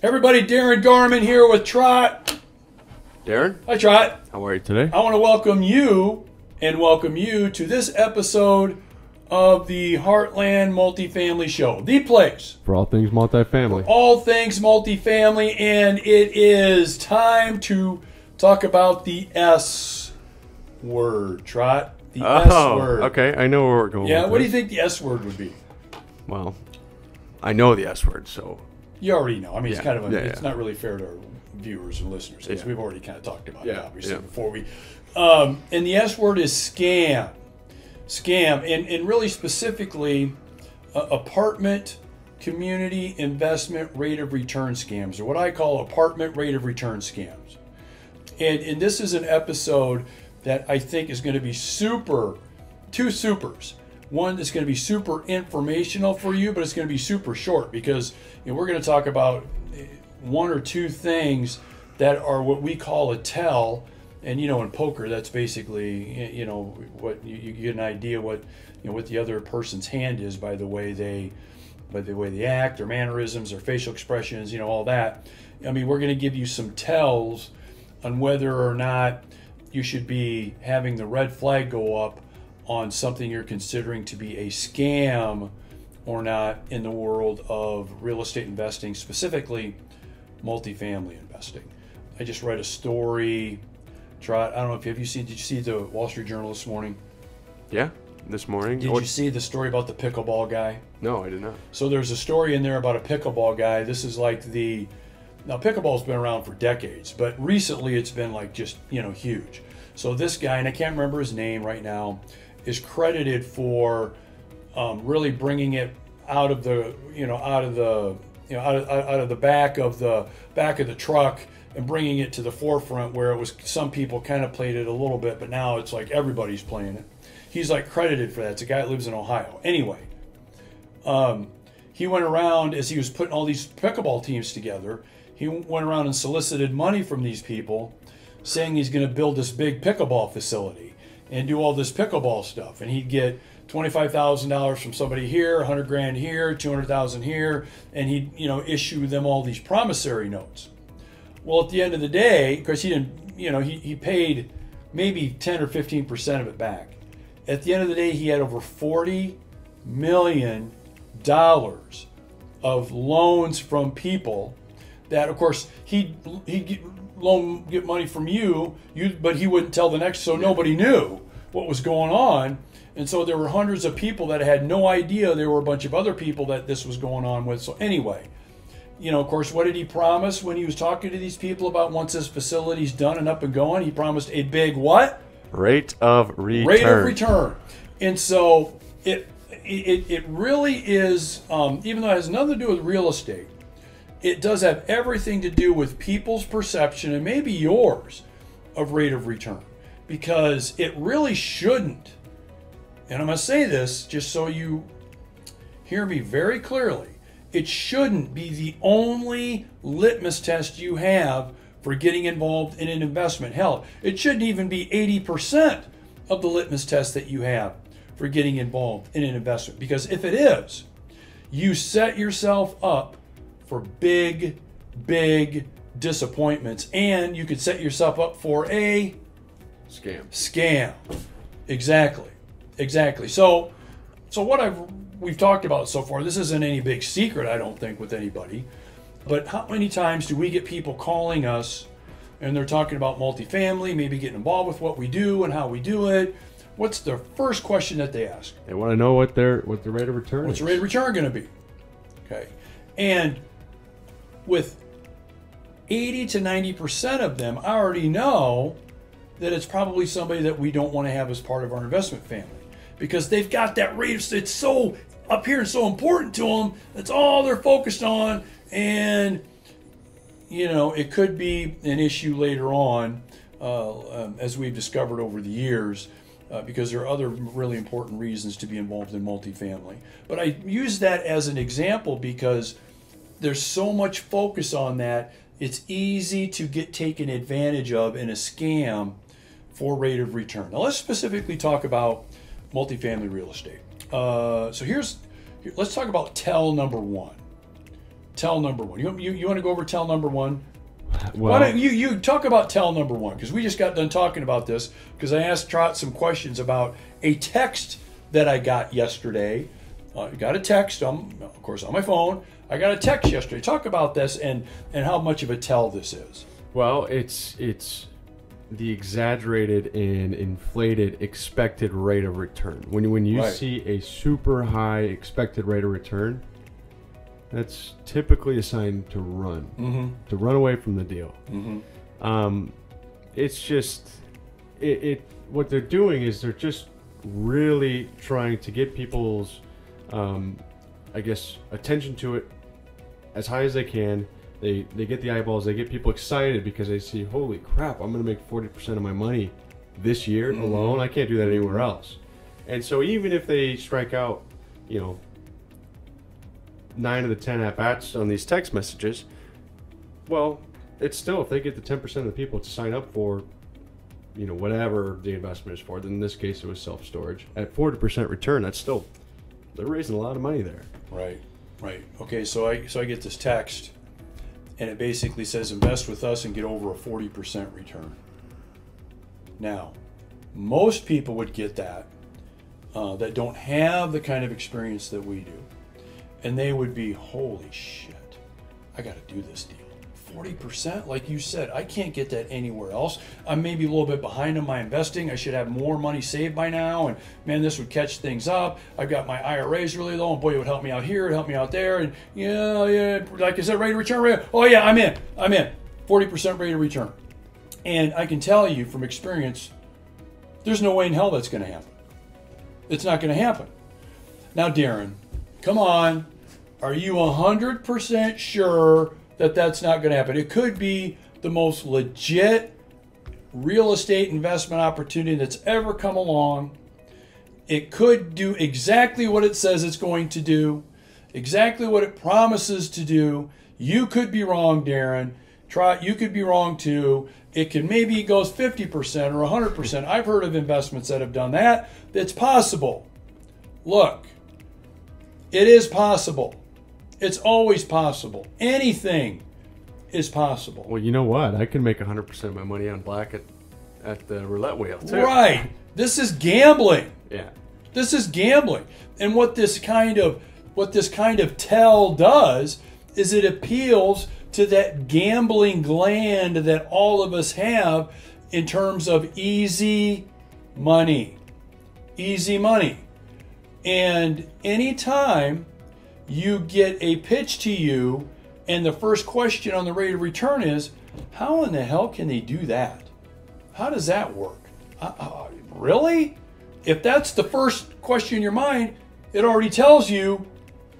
Everybody, Darren Garman here with Trot. Darren? Hi, Trot. How are you today? I want to welcome you to this episode of the Heartland Multifamily Show. The place For all things multifamily. all things multifamily, and it is time to talk about the S word, Trot. The S word. Okay. I know where we're going. Yeah, with what do you this. think the S word would be? Well, I know the S word, so. You already know. I mean, it's Yeah, kind of yeah. not really fair to our viewers and listeners because Yeah. we've already kind of talked about it, Yeah, obviously, yeah. before we. And the S word is scam. Scam. And really specifically, apartment community investment rate of return scams, or what I call apartment rate of return scams. And this is an episode that I think is going to be two supers. One that's going to be super informational for you, but it's going to be super short because we're going to talk about one or two things that are what we call a tell. And in poker, that's basically what you get an idea what the other person's hand is by the way they act, their mannerisms, their facial expressions, all that. I mean, we're going to give you some tells on whether or not you should be having the red flag go up on something you're considering to be a scam or not in the world of real estate investing, specifically multifamily investing. I just read a story. Trot, I don't know if did you see the Wall Street Journal this morning? Yeah, this morning. Did you see the story about the pickleball guy? No, I did not. So there's a story in there about a pickleball guy. This is like now pickleball's been around for decades, but recently it's been like just, huge. So this guy, and I can't remember his name right now, is credited for really bringing it out of the back of the truck and bringing it to the forefront where it was some people kind of played it a little bit, but now it's like everybody's playing it. He's like credited for that. It's a guy that lives in Ohio. Anyway, he went around as he was putting all these pickleball teams together. He went around and solicited money from these people, saying he's going to build this big pickleball facility and do all this pickleball stuff. And he'd get $25,000 from somebody here, $100,000 here, $200,000 here, and he'd issue them all these promissory notes. Well, at the end of the day, because he didn't, he paid maybe 10 or 15% of it back. At the end of the day, he had over $40 million of loans from people that, of course, he'd get money from you, but he wouldn't tell the next, so nobody knew what was going on. And so there were hundreds of people that had no idea there were a bunch of other people that this was going on with. So anyway, of course, what did he promise when he was talking to these people about once his facility's done and up and going? He promised a big what? Rate of return. Rate of return. And so it really is, even though it has nothing to do with real estate, it does have everything to do with people's perception and maybe yours of rate of return, because it really shouldn't. And I'm going to say this just so you hear me very clearly. It shouldn't be the only litmus test you have for getting involved in an investment. Hell, it shouldn't even be 80% of the litmus test that you have for getting involved in an investment. Because if it is, you set yourself up for big, big disappointments, and you could set yourself up for a scam. Exactly. So what we've talked about so far, this isn't any big secret, I don't think, with anybody, but how many times do we get people calling us and they're talking about multifamily, maybe getting involved with what we do and how we do it? What's the first question that they ask? They want to know what the rate of return is. What's the rate of return going to be? Okay. And with 80 to 90% of them, I already know that it's probably somebody that we don't want to have as part of our investment family, because they've got that rate. It's so up here and so important to them. That's all they're focused on. And, it could be an issue later on, as we've discovered over the years, because there are other really important reasons to be involved in multifamily. But I use that as an example because there's so much focus on that. It's easy to get taken advantage of in a scam for rate of return. Now let's specifically talk about multifamily real estate. So let's talk about tell number one. tell number one. You want to go over tell number one? Well, Why don't you talk about tell number one? Because we just got done talking about this because I asked Trot some questions about a text that I got yesterday. I got a text, of course, on my phone. I got a text yesterday. Talk about this and how much of a tell this is. well, it's the exaggerated and inflated expected rate of return. When you Right. see a super high expected rate of return, that's typically a sign to run, to run away from the deal. It's just what they're doing is they're just really trying to get people's, I guess, attention to it as high as they can. They get the eyeballs. They get people excited because they see, holy crap, I'm going to make 40% of my money this year alone. I can't do that anywhere else. And so even if they strike out, 9 of the 10 at-bats on these text messages, well, it's still, if they get the 10% of the people to sign up for, whatever the investment is for, then in this case it was self-storage, at 40% return, that's still, they're raising a lot of money there. Right. Okay, so I get this text, and it basically says invest with us and get over a 40% return. Now, most people would get that that don't have the kind of experience that we do. And they would be, holy shit, I got to do this deal. 40%, like you said, I can't get that anywhere else. I'm maybe a little bit behind on my investing. I should have more money saved by now. And man, this would catch things up. I've got my IRAs really low, and boy, it would help me out here, it would help me out there. And yeah, like I said, rate of return. Oh yeah, I'm in. 40% rate of return. And I can tell you from experience, there's no way in hell that's going to happen. It's not going to happen. Now, Darren, come on. Are you 100% sure that that's not going to happen? It could be the most legit real estate investment opportunity that's ever come along. It could do exactly what it says it's going to do, exactly what it promises to do. You could be wrong, Darren. You could be wrong too. It can maybe goes 50% or 100%. I've heard of investments that have done that. That's possible. Look, it is possible. It's always possible. Anything is possible. Well, you know what? I can make 100% of my money on black at the roulette wheel too. Right. This is gambling. Yeah. This is gambling. And what this kind of tell does is it appeals to that gambling gland that all of us have in terms of easy money. Easy money. And anytime you get a pitch to you and the first question on the rate of return is, how in the hell can they do that? How does that work? Really? If that's the first question in your mind, it already tells you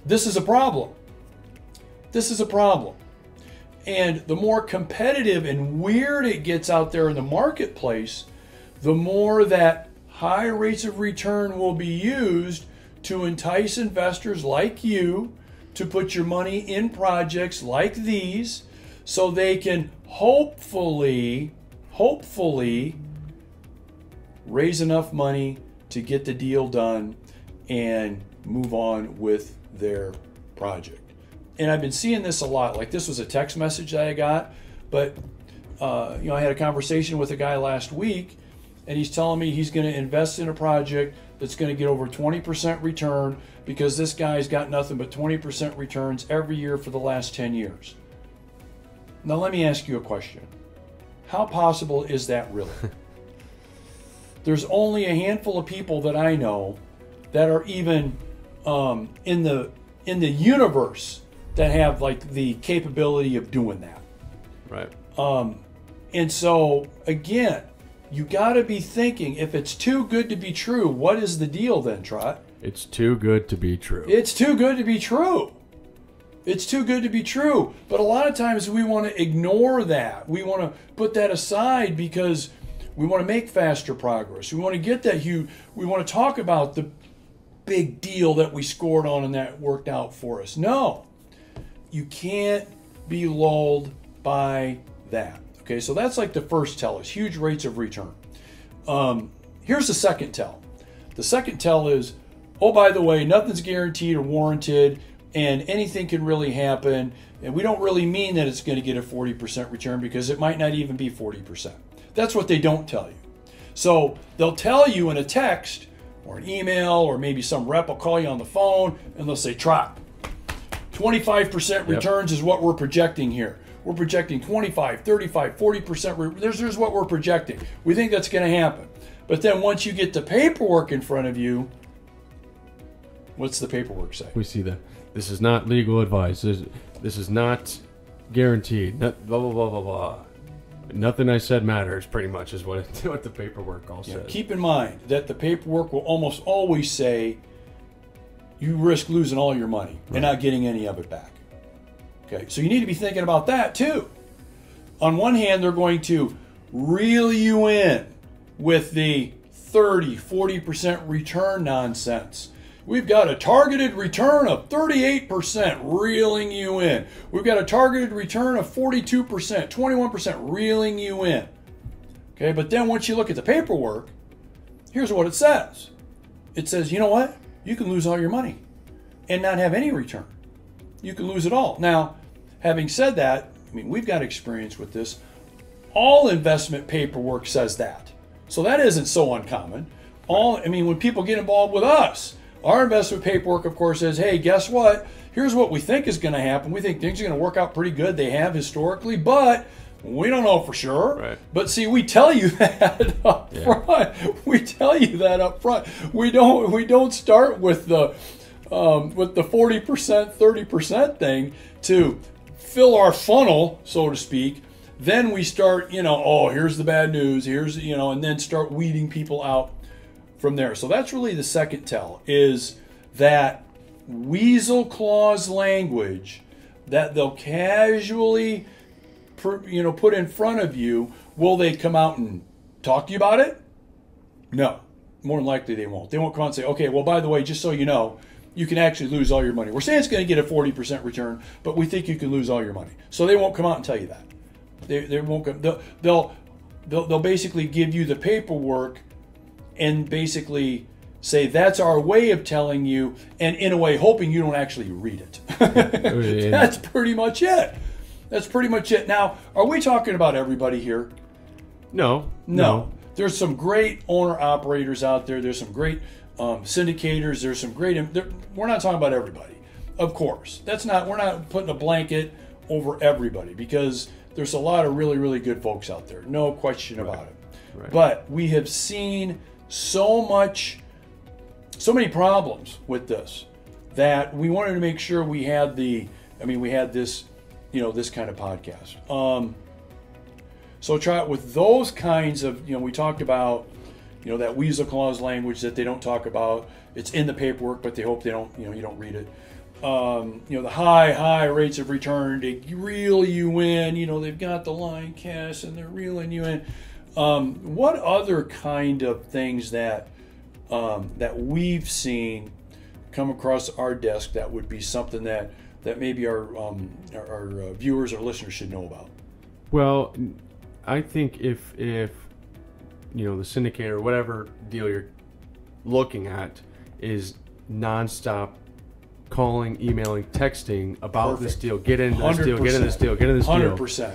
this is a problem. This is a problem. And the more competitive and weird it gets out there in the marketplace, the more that high rates of return will be used to entice investors like you to put your money in projects like these so they can hopefully raise enough money to get the deal done and move on with their project. And I've been seeing this a lot. Like, this was a text message that I got, but I had a conversation with a guy last week, and he's telling me he's going to invest in a project that's going to get over 20% return because this guy's got nothing but 20% returns every year for the last 10 years. Now, let me ask you a question. How possible is that really? There's only a handful of people that I know that are even in the universe that have like the capability of doing that. Right. And so again, you got to be thinking, if it's too good to be true, what is the deal then, Trot? It's too good to be true. It's too good to be true. It's too good to be true. But a lot of times we want to ignore that. We want to put that aside because we want to make faster progress. We want to get that huge. We want to talk about the big deal that we scored on and that worked out for us. No, you can't be lulled by that. Okay, so that's like the first tell is huge rates of return. Here's the second tell. The second tell is, oh, by the way, nothing's guaranteed or warranted. and anything can really happen. And we don't really mean that it's going to get a 40% return, because it might not even be 40%. That's what they don't tell you. So they'll tell you in a text or an email, or maybe some rep will call you on the phone and they'll say, Trot, 25% returns is what we're projecting here. We're projecting 25, 35, 40%. There's what we're projecting. We think that's going to happen. But then once you get the paperwork in front of you, what's the paperwork say? We see that this is not legal advice. This is not guaranteed. Blah, blah, blah, blah, blah. Nothing I said matters, pretty much, is what the paperwork all says. Keep in mind that the paperwork will almost always say you risk losing all your money and not getting any of it back. Okay, so you need to be thinking about that too. On one hand, they're going to reel you in with the 30, 40% return nonsense. We've got a targeted return of 38%, reeling you in. We've got a targeted return of 42%, 21%, reeling you in. Okay, but then once you look at the paperwork, here's what it says. It says, you know what? You can lose all your money and not have any return. You can lose it all. Now, having said that, I mean, we've got experience with this. All investment paperwork says that. So that isn't so uncommon. When people get involved with us, our investment paperwork, of course, says, hey, guess what? Here's what we think is going to happen. We think things are going to work out pretty good. They have historically, but we don't know for sure. Right. But see, we tell you that up front. We tell you that up front. We don't start with the 40%, 30% thing to fill our funnel, so to speak. Then we start, oh, here's the bad news. Here's, and then start weeding people out from there. So that's really the second tell, is that weasel clause language that they'll casually put in front of you. Will they come out and talk to you about it? No, more than likely they won't. They won't come out and say, okay, well, by the way, just so you know, you can actually lose all your money. We're saying it's going to get a 40% return, but we think you can lose all your money. So they won't come out and tell you that. They won't come. They'll basically give you the paperwork and basically say that's our way of telling you, and in a way hoping you don't actually read it. That's pretty much it. That's pretty much it. Now, are we talking about everybody here? No. There's some great owner-operators out there. There's some great syndicators. There's some great... We're not talking about everybody, of course. We're not putting a blanket over everybody, because there's a lot of really, really good folks out there. No question about it. Right. But we have seen so many problems with this that we wanted to make sure we had this, this kind of podcast. So try it with those kinds of, we talked about, that weasel clause language that they don't talk about. It's in the paperwork, but they hope they don't, you don't read it. The high rates of return, they reel you in, they've got the line cash and they're reeling you in. What other kind of things that we've seen come across our desk that would be something that maybe our viewers or listeners should know about? Well, I think if the syndicate or whatever deal you're looking at is nonstop calling, emailing, texting about this deal, get in this deal, get in this deal, get in this deal. 100%.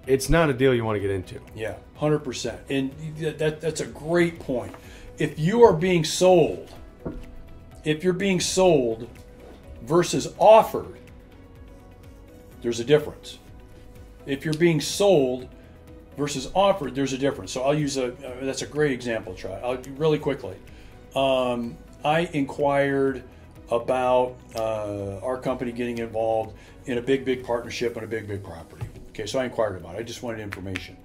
It's not a deal you want to get into. Yeah, 100%. And that's a great point. If you are being sold, if you're being sold versus offered, there's a difference. If you're being sold versus offered, there's a difference. So I'll use that's a great example, I'll really quickly. I inquired about our company getting involved in a big partnership on a big property. Okay, so I inquired about it. I just wanted information.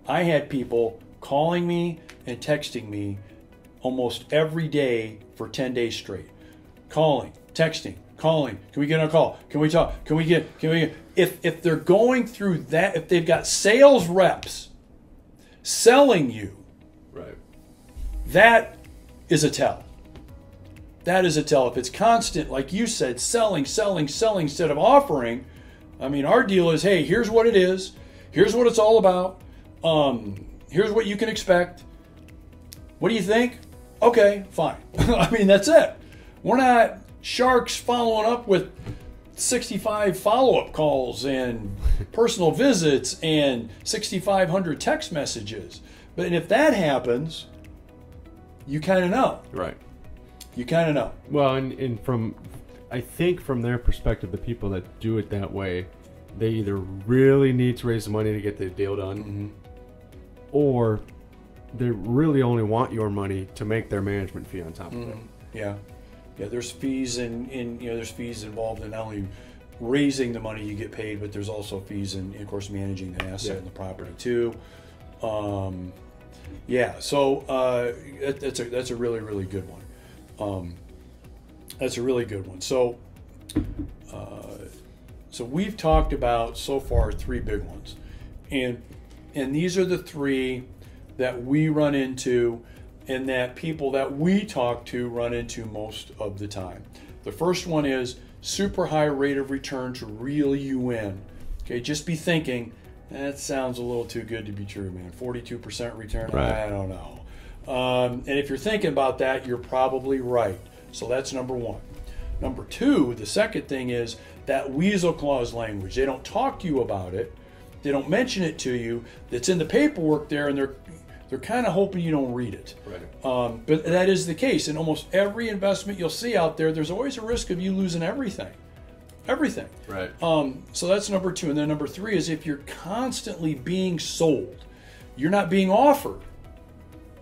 I had people calling me and texting me almost every day for 10 days straight. Calling, texting, calling. Can we get on a call? Can we talk? If they're going through that, if they've got sales reps selling you, right, that is a tell. That is a tell. If it's constant, like you said, selling instead of offering, our deal is, hey, here's what it is. Here's what it's all about. Here's what you can expect. What do you think? Okay, fine. That's it. We're sharks following up with 65 follow-up calls and personal visits and 6,500 text messages. But if that happens, you kind of know. Right. You kind of know. Well, and I think from their perspective, the people that do it that way, they either really need to raise the money to get the deal done, or they really only want your money to make their management fee on top of it. Yeah. Yeah, there's fees there's fees involved in not only raising the money you get paid, but there's also fees in, of course, managing the asset and the property too. Yeah, so that's a really, really good one. That's a really good one. So so we've talked about so far 3 big ones, and these are the 3 that we run into and that people that we talk to run into most of the time. The first one is super high rate of return to reel you in. Okay, just be thinking, that sounds a little too good to be true, man. 42% return, right. I don't know. And if you're thinking about that, you're probably right. So that's number 1. Number 2, the second thing is that weasel clause language. They don't talk to you about it. They don't mention it to you. It's in the paperwork there, and they're kind of hoping you don't read it. Right. But that is the case. In almost every investment you'll see out there, there's always a risk of you losing everything. Everything. Right. So that's number 2. And then number 3 is if you're constantly being sold, you're not being offered,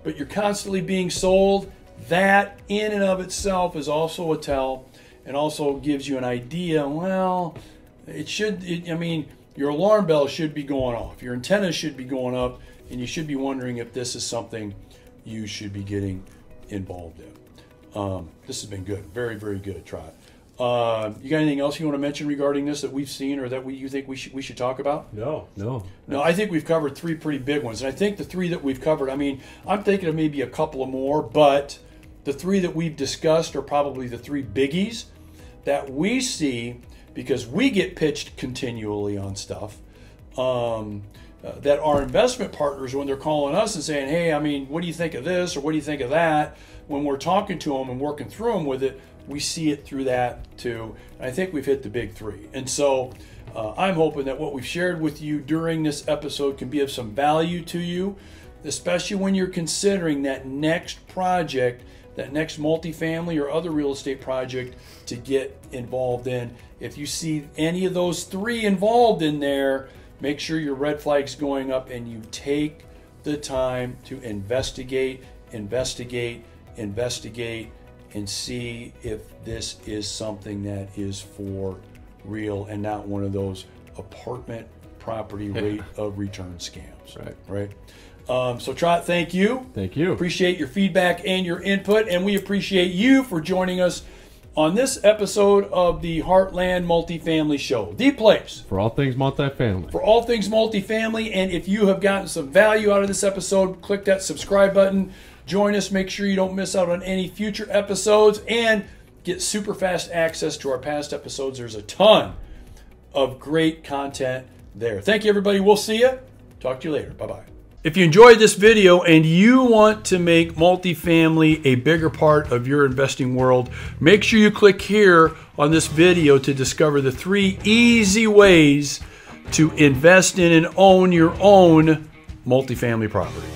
but you're constantly being sold, that in and of itself is also a tell, and also gives you an idea, well, I mean, your alarm bell should be going off. Your antennas should be going up, and you should be wondering if this is something you should be getting involved in. This has been good. Very, very good. Try it. You got anything else you want to mention regarding this that we've seen or that you think we should talk about? No. No, I think we've covered 3 pretty big ones. And I think the 3 that we've covered, I mean, I'm thinking of maybe a couple of more, but the 3 that we've discussed are probably the 3 biggies that we see because we get pitched continually on stuff. That our investment partners, when they're calling us and saying, hey, I mean, what do you think of this or what do you think of that? When we're talking to them and working through them with it, we see it through that too. And I think we've hit the big 3. And so I'm hoping that what we've shared with you during this episode can be of some value to you, especially when you're considering that next project, that next multifamily or other real estate project to get involved in. If you see any of those 3 involved in there, make sure your red flag's going up and you take the time to investigate, and see if this is something that is for real and not one of those apartment property rate of return scams. Right. So Trot, thank you. Thank you. Appreciate your feedback and your input, and we appreciate you for joining us on this episode of the Heartland Multifamily Show, the place for all things multifamily. For all things multifamily, and if you have gotten some value out of this episode, click that subscribe button. Join us. Make sure you don't miss out on any future episodes and get super fast access to our past episodes. There's a ton of great content there. Thank you, everybody. We'll see you. Talk to you later. Bye-bye. If you enjoyed this video and you want to make multifamily a bigger part of your investing world, make sure you click here on this video to discover the 3 easy ways to invest in and own your own multifamily property.